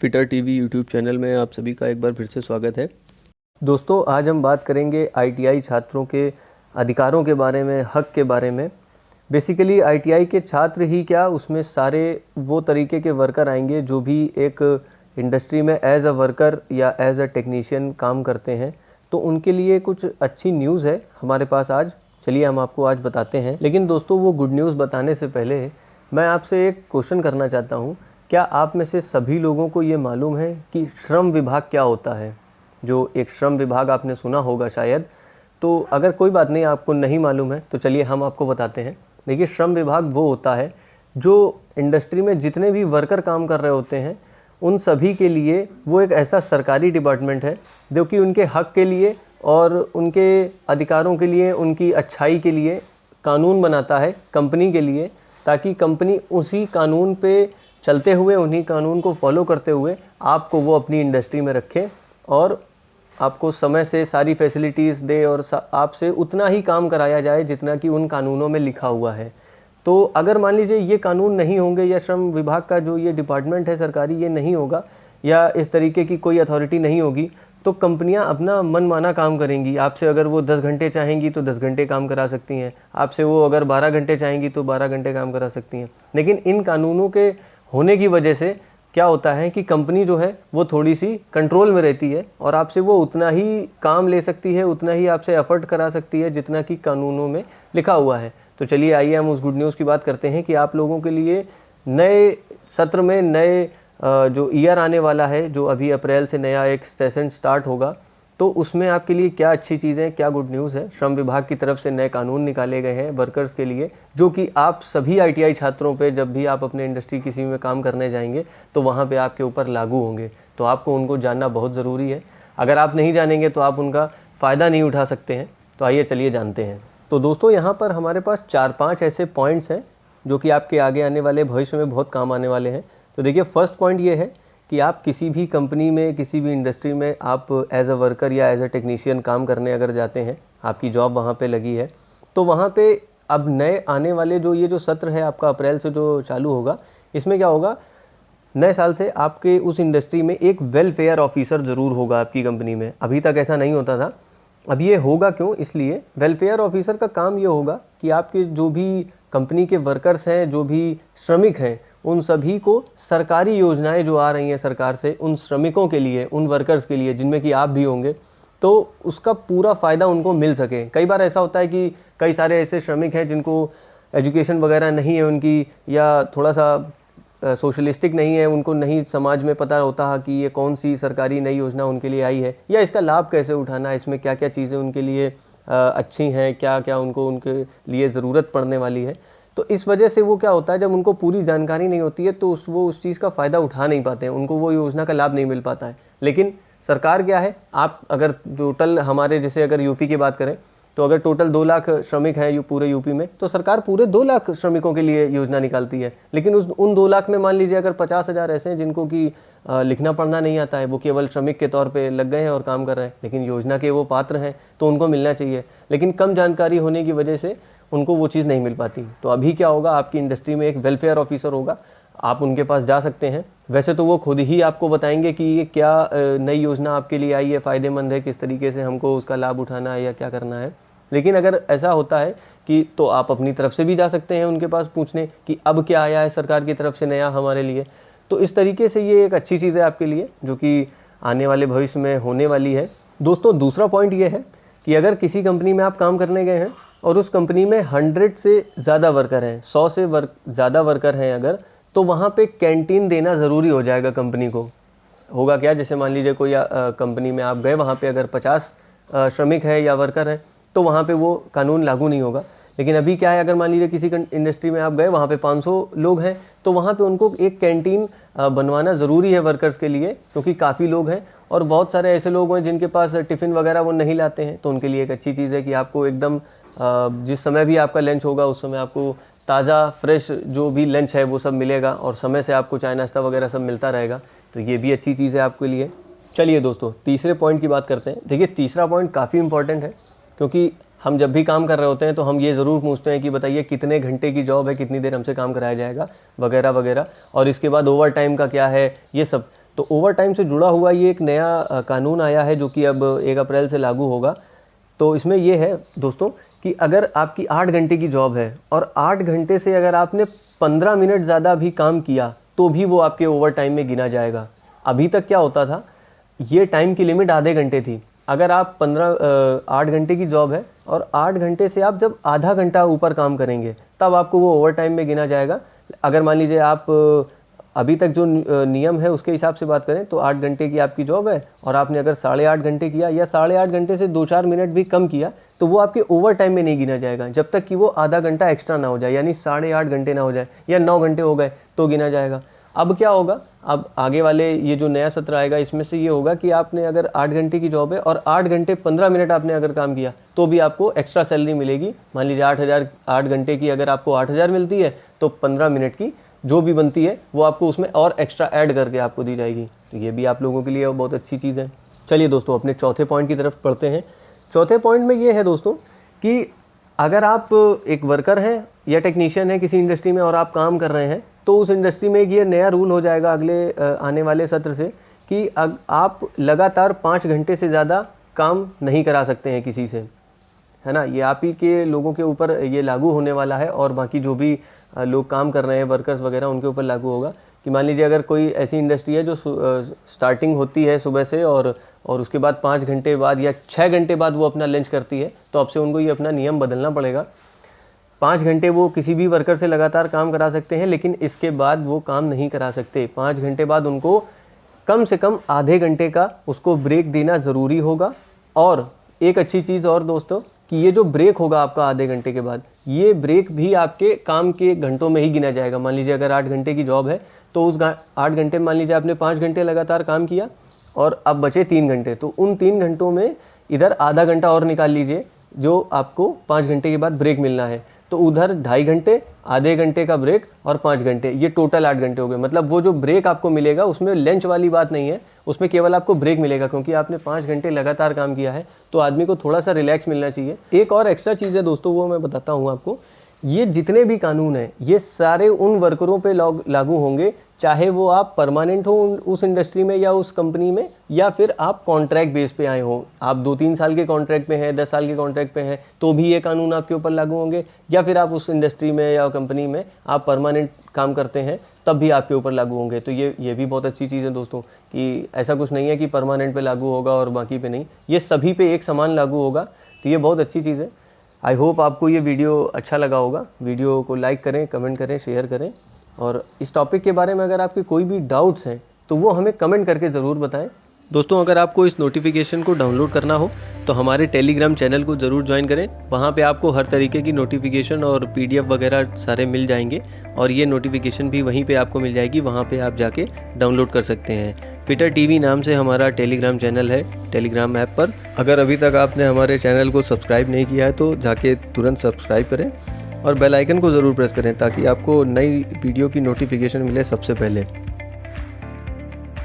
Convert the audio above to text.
Fitter TV YouTube channel में आप सभी का एक बार फिर से स्वागत है। दोस्तों, आज हम बात करेंगे आईटीआई छात्रों के अधिकारों के बारे में, हक के बारे में। बेसिकली आईटीआई के छात्र ही क्या, उसमें सारे वो तरीके के वर्कर आएंगे जो भी एक इंडस्ट्री में एज अ वर्कर या एज अ टेक्नीशियन काम करते हैं। तो उनके लिए कुछ अच्छी न्यूज़ है हमारे पास आज। चलिए हम आपको आज बताते हैं। लेकिन दोस्तों, वो गुड न्यूज़ बताने से पहले मैं आपसे एक क्वेश्चन करना चाहता हूँ। क्या आप में से सभी लोगों को ये मालूम है कि श्रम विभाग क्या होता है? जो एक श्रम विभाग आपने सुना होगा शायद। तो अगर कोई बात नहीं, आपको नहीं मालूम है तो चलिए हम आपको बताते हैं। देखिए, श्रम विभाग वो होता है जो इंडस्ट्री में जितने भी वर्कर काम कर रहे होते हैं उन सभी के लिए वो एक ऐसा सरकारी डिपार्टमेंट है जो कि उनके हक के लिए और उनके अधिकारों के लिए, उनकी अच्छाई के लिए कानून बनाता है कंपनी के लिए, ताकि कंपनी उसी कानून पे चलते हुए, उन्हीं कानून को फॉलो करते हुए आपको वो अपनी इंडस्ट्री में रखे और आपको समय से सारी फैसिलिटीज़ दे और आपसे उतना ही काम कराया जाए जितना कि उन कानूनों में लिखा हुआ है। तो अगर मान लीजिए ये कानून नहीं होंगे या श्रम विभाग का जो ये डिपार्टमेंट है सरकारी ये नहीं होगा या इस तरीके की कोई अथॉरिटी नहीं होगी तो कंपनियां अपना मनमाना काम करेंगी। आपसे अगर वो 10 घंटे चाहेंगी तो 10 घंटे काम करा सकती हैं, आपसे वो अगर 12 घंटे चाहेंगी तो 12 घंटे काम करा सकती हैं। लेकिन इन कानूनों के होने की वजह से क्या होता है कि कंपनी जो है वो थोड़ी सी कंट्रोल में रहती है और आपसे वो उतना ही काम ले सकती है, उतना ही आपसे एफर्ट करा सकती है जितना कि कानूनों में लिखा हुआ है। तो चलिए आइए हम उस गुड न्यूज़ की बात करते हैं कि आप लोगों के लिए नए सत्र में, नए जो ईयर आने वाला है, जो अभी अप्रैल से नया एक सेशन स्टार्ट होगा, तो उसमें आपके लिए क्या अच्छी चीज़ें, क्या गुड न्यूज़ है। श्रम विभाग की तरफ से नए कानून निकाले गए हैं वर्कर्स के लिए, जो कि आप सभी आईटीआई छात्रों पे, जब भी आप अपने इंडस्ट्री किसी में काम करने जाएंगे तो वहाँ पे आपके ऊपर लागू होंगे। तो आपको उनको जानना बहुत ज़रूरी है। अगर आप नहीं जानेंगे तो आप उनका फ़ायदा नहीं उठा सकते हैं। तो आइए चलिए जानते हैं। तो दोस्तों, यहाँ पर हमारे पास 4-5 ऐसे पॉइंट्स हैं जो कि आपके आगे आने वाले भविष्य में बहुत काम आने वाले हैं। तो देखिए, फर्स्ट पॉइंट ये है कि आप किसी भी कंपनी में, किसी भी इंडस्ट्री में आप एज अ वर्कर या एज अ टेक्नीशियन काम करने अगर जाते हैं, आपकी जॉब वहाँ पे लगी है, तो वहाँ पे अब नए आने वाले जो सत्र है आपका अप्रैल से जो चालू होगा, इसमें क्या होगा, नए साल से आपके उस इंडस्ट्री में एक वेलफेयर ऑफिसर ज़रूर होगा आपकी कंपनी में। अभी तक ऐसा नहीं होता था। अब ये होगा क्यों? इसलिए वेलफेयर ऑफिसर का काम ये होगा कि आपके जो भी कंपनी के वर्कर्स हैं, जो भी श्रमिक हैं, उन सभी को सरकारी योजनाएं जो आ रही हैं सरकार से, उन श्रमिकों के लिए, उन वर्कर्स के लिए, जिनमें कि आप भी होंगे, तो उसका पूरा फ़ायदा उनको मिल सके। कई बार ऐसा होता है कि कई सारे ऐसे श्रमिक हैं जिनको एजुकेशन वगैरह नहीं है उनकी, या थोड़ा सा सोशलिस्टिक नहीं है, उनको नहीं समाज में पता होता है कि ये कौन सी सरकारी नई योजना उनके लिए आई है या इसका लाभ कैसे उठाना है, इसमें क्या क्या चीज़ें उनके लिए अच्छी हैं, क्या क्या उनको उनके लिए ज़रूरत पड़ने वाली है। तो इस वजह से वो क्या होता है, जब उनको पूरी जानकारी नहीं होती है तो वो उस चीज़ का फ़ायदा उठा नहीं पाते हैं, उनको वो योजना का लाभ नहीं मिल पाता है। लेकिन सरकार क्या है, आप अगर टोटल हमारे जैसे अगर यूपी की बात करें तो अगर टोटल 2 लाख श्रमिक हैं पूरे यूपी में, तो सरकार पूरे 2 लाख श्रमिकों के लिए योजना निकालती है। लेकिन उन 2 लाख में मान लीजिए अगर 50,000 ऐसे हैं जिनको कि लिखना पढ़ना नहीं आता है, वो केवल श्रमिक के तौर पे लग गए हैं और काम कर रहे हैं, लेकिन योजना के वो पात्र हैं तो उनको मिलना चाहिए। लेकिन कम जानकारी होने की वजह से उनको वो चीज़ नहीं मिल पाती। तो अभी क्या होगा, आपकी इंडस्ट्री में एक वेलफेयर ऑफिसर होगा, आप उनके पास जा सकते हैं। वैसे तो वो खुद ही आपको बताएंगे कि ये क्या नई योजना आपके लिए आई है, फ़ायदेमंद है, किस तरीके से हमको उसका लाभ उठाना है या क्या करना है। लेकिन अगर ऐसा होता है कि तो आप अपनी तरफ से भी जा सकते हैं उनके पास पूछने कि अब क्या आया है सरकार की तरफ से नया हमारे लिए। तो इस तरीके से ये एक अच्छी चीज़ है आपके लिए, जो कि आने वाले भविष्य में होने वाली है। दोस्तों, दूसरा पॉइंट ये है कि अगर किसी कंपनी में आप काम करने गए हैं और उस कंपनी में 100 से ज़्यादा वर्कर हैं, 100 से ज़्यादा वर्कर हैं अगर, तो वहाँ पे कैंटीन देना ज़रूरी हो जाएगा कंपनी को। होगा क्या, जैसे मान लीजिए कोई कंपनी में आप गए, वहाँ पे अगर 50 श्रमिक है या वर्कर हैं तो वहाँ पे वो कानून लागू नहीं होगा। लेकिन अभी क्या है, अगर मान लीजिए किसी इंडस्ट्री में आप गए, वहाँ पे 500 लोग हैं, तो वहाँ पे उनको एक कैंटीन बनवाना ज़रूरी है वर्कर्स के लिए, क्योंकि काफ़ी लोग हैं और बहुत सारे ऐसे लोग हैं जिनके पास टिफ़िन वगैरह वो नहीं लाते हैं। तो उनके लिए एक अच्छी चीज़ है कि आपको एकदम जिस समय भी आपका लंच होगा उस समय आपको ताज़ा फ्रेश जो भी लंच है वो सब मिलेगा और समय से आपको चाय नाश्ता वगैरह सब मिलता रहेगा। तो ये भी अच्छी चीज़ है आपके लिए। चलिए दोस्तों, तीसरे पॉइंट की बात करते हैं। देखिए, तीसरा पॉइंट काफ़ी इंपॉर्टेंट है, क्योंकि हम जब भी काम कर रहे होते हैं तो हम ये ज़रूर पूछते हैं कि बताइए कितने घंटे की जॉब है, कितनी देर हमसे काम कराया जाएगा वगैरह वगैरह, और इसके बाद ओवर टाइम का क्या है, ये सब। तो ओवर टाइम से जुड़ा हुआ ये एक नया कानून आया है जो कि अब 1 अप्रैल से लागू होगा। तो इसमें ये है दोस्तों कि अगर आपकी 8 घंटे की जॉब है और 8 घंटे से अगर आपने 15 मिनट ज़्यादा भी काम किया तो भी वो आपके ओवर टाइम में गिना जाएगा। अभी तक क्या होता था, ये टाइम की लिमिट आधे घंटे थी। अगर आप 8 घंटे की जॉब है और 8 घंटे से आप जब आधा घंटा ऊपर काम करेंगे तब आपको वो ओवर टाइम में गिना जाएगा। अगर मान लीजिए आप अभी तक जो नियम है उसके हिसाब से बात करें तो 8 घंटे की आपकी जॉब है और आपने अगर 8.5 घंटे किया या 8.5 घंटे से 2-4 मिनट भी कम किया तो वो आपके ओवर टाइम में नहीं गिना जाएगा जब तक कि वो आधा घंटा एक्स्ट्रा ना हो जाए, यानी 8.5 घंटे ना हो जाए या 9 घंटे हो गए तो गिना जाएगा। अब क्या होगा, अब आगे वाले ये जो नया सत्र आएगा इसमें से ये होगा कि आपने अगर 8 घंटे की जॉब है और 8 घंटे 15 मिनट आपने अगर काम किया तो भी आपको एक्स्ट्रा सैलरी मिलेगी। मान लीजिए 8 घंटे की अगर आपको 8,000 मिलती है तो 15 मिनट की जो भी बनती है वो आपको उसमें और एक्स्ट्रा ऐड करके आपको दी जाएगी। तो ये भी आप लोगों के लिए बहुत अच्छी चीज़ है। चलिए दोस्तों अपने चौथे पॉइंट की तरफ पढ़ते हैं। चौथे पॉइंट में ये है दोस्तों कि अगर आप एक वर्कर हैं या टेक्नीशियन हैं किसी इंडस्ट्री में और आप काम कर रहे हैं तो उस इंडस्ट्री में ये नया रूल हो जाएगा अगले आने वाले सत्र से कि आप लगातार 5 घंटे से ज़्यादा काम नहीं करा सकते हैं किसी से, है ना। ये आप ही के लोगों के ऊपर ये लागू होने वाला है और बाकी जो भी लोग काम कर रहे हैं वर्कर्स वगैरह उनके ऊपर लागू होगा कि मान लीजिए अगर कोई ऐसी इंडस्ट्री है जो स्टार्टिंग होती है सुबह से और उसके बाद 5 घंटे बाद या 6 घंटे बाद वो अपना लंच करती है तो अब से उनको ये अपना नियम बदलना पड़ेगा। 5 घंटे वो किसी भी वर्कर से लगातार काम करा सकते हैं लेकिन इसके बाद वो काम नहीं करा सकते। 5 घंटे बाद उनको कम से कम आधे घंटे का उसको ब्रेक देना ज़रूरी होगा। और एक अच्छी चीज़ और दोस्तों कि ये जो ब्रेक होगा आपका आधे घंटे के बाद, ये ब्रेक भी आपके काम के घंटों में ही गिना जाएगा। मान लीजिए अगर 8 घंटे की जॉब है तो उस 8 घंटे में मान लीजिए आपने 5 घंटे लगातार काम किया और अब बचे 3 घंटे, तो उन 3 घंटों में इधर आधा घंटा और निकाल लीजिए जो आपको 5 घंटे के बाद ब्रेक मिलना है। तो उधर 2.5 घंटे, आधे घंटे का ब्रेक और 5 घंटे, ये टोटल 8 घंटे हो गए। मतलब वो जो ब्रेक आपको मिलेगा उसमें लंच वाली बात नहीं है, उसमें केवल आपको ब्रेक मिलेगा क्योंकि आपने 5 घंटे लगातार काम किया है। तो आदमी को थोड़ा सा रिलैक्स मिलना चाहिए। एक और एक्स्ट्रा चीज़ है दोस्तों, वो मैं बताता हूँ आपको। ये जितने भी कानून हैं ये सारे उन वर्करों पे लागू होंगे चाहे वो आप परमानेंट हो उस इंडस्ट्री में या उस कंपनी में, या फिर आप कॉन्ट्रैक्ट बेस पे आए हो। आप 2-3 साल के कॉन्ट्रैक्ट पे हैं, 10 साल के कॉन्ट्रैक्ट पे हैं तो भी ये कानून आपके ऊपर लागू होंगे, या फिर आप उस इंडस्ट्री में या कंपनी में आप परमानेंट काम करते हैं तब भी आपके ऊपर लागू होंगे। तो ये भी बहुत अच्छी चीज़ है दोस्तों कि ऐसा कुछ नहीं है कि परमानेंट पे लागू होगा और बाकी पे नहीं, ये सभी पे एक समान लागू होगा। तो ये बहुत अच्छी चीज़ है। आई होप आपको ये वीडियो अच्छा लगा होगा। वीडियो को लाइक करें, कमेंट करें, शेयर करें और इस टॉपिक के बारे में अगर आपके कोई भी डाउट्स हैं तो वो हमें कमेंट करके ज़रूर बताएं। दोस्तों अगर आपको इस नोटिफिकेशन को डाउनलोड करना हो तो हमारे टेलीग्राम चैनल को ज़रूर ज्वाइन करें। वहाँ पे आपको हर तरीके की नोटिफिकेशन और PDF वगैरह सारे मिल जाएंगे और ये नोटिफिकेशन भी वहीं पे आपको मिल जाएगी, वहाँ पे आप जाके डाउनलोड कर सकते हैं। फिटर TV नाम से हमारा टेलीग्राम चैनल है टेलीग्राम ऐप पर। अगर अभी तक आपने हमारे चैनल को सब्सक्राइब नहीं किया है तो जाके तुरंत सब्सक्राइब करें और बेल आइकन को ज़रूर प्रेस करें ताकि आपको नई वीडियो की नोटिफिकेशन मिले सबसे पहले।